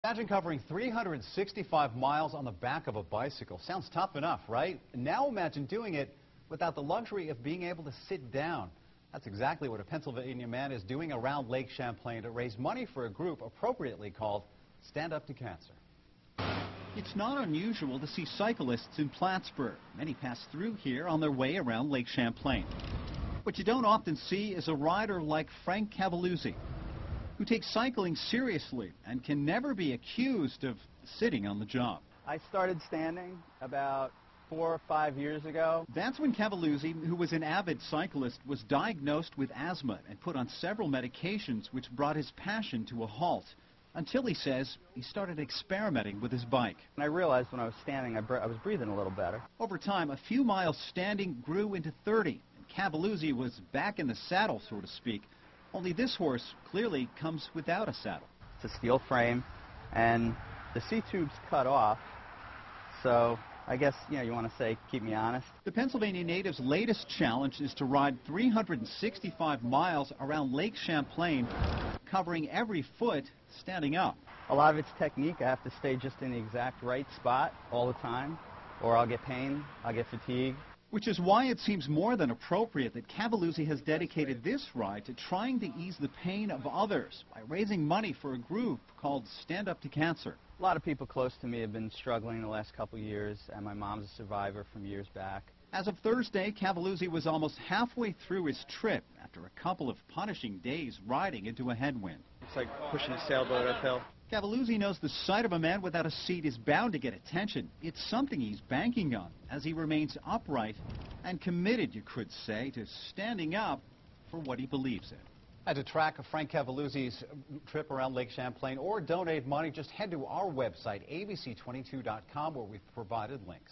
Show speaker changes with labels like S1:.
S1: Imagine covering 365 miles on the back of a bicycle. Sounds tough enough, right? Now imagine doing it without the luxury of being able to sit down. That's exactly what a Pennsylvania man is doing around Lake Champlain to raise money for a group appropriately called Stand Up to Cancer.
S2: It's not unusual to see cyclists in Plattsburgh. Many pass through here on their way around Lake Champlain. What you don't often see is a rider like Frank Cavalluzzi, who takes cycling seriously and can never be accused of sitting on the job.
S3: I started standing about 4 or 5 years ago.
S2: That's when Cavalluzzi, who was an avid cyclist, was diagnosed with asthma and put on several medications which brought his passion to a halt. Until, he says, he started experimenting with his bike.
S3: And I realized when I was standing, I was breathing a little better.
S2: Over time, a few miles standing grew into 30, and Cavalluzzi was back in the saddle, so to speak. Only this horse clearly comes without a saddle.
S3: It's a steel frame, and the C-tube's cut off, so I guess, you want to say, keep me honest.
S2: The Pennsylvania native's latest challenge is to ride 365 miles around Lake Champlain, covering every foot standing up.
S3: A lot of it's technique. I have to stay just in the exact right spot all the time, or I'll get pain, I'll get fatigue.
S2: Which is why it seems more than appropriate that Cavalluzzi has dedicated this ride to trying to ease the pain of others by raising money for a group called Stand Up to Cancer.
S3: A lot of people close to me have been struggling the last couple years, and my mom's a survivor from years back.
S2: As of Thursday, Cavalluzzi was almost halfway through his trip after a couple of punishing days riding into a headwind.
S3: It's like pushing a sailboat uphill.
S2: Cavalluzzi knows the sight of a man without a seat is bound to get attention. It's something he's banking on as he remains upright and committed, you could say, to standing up for what he believes in.
S1: And to track Frank Cavalluzzi's trip around Lake Champlain or donate money, just head to our website, abc22.com, where we've provided links.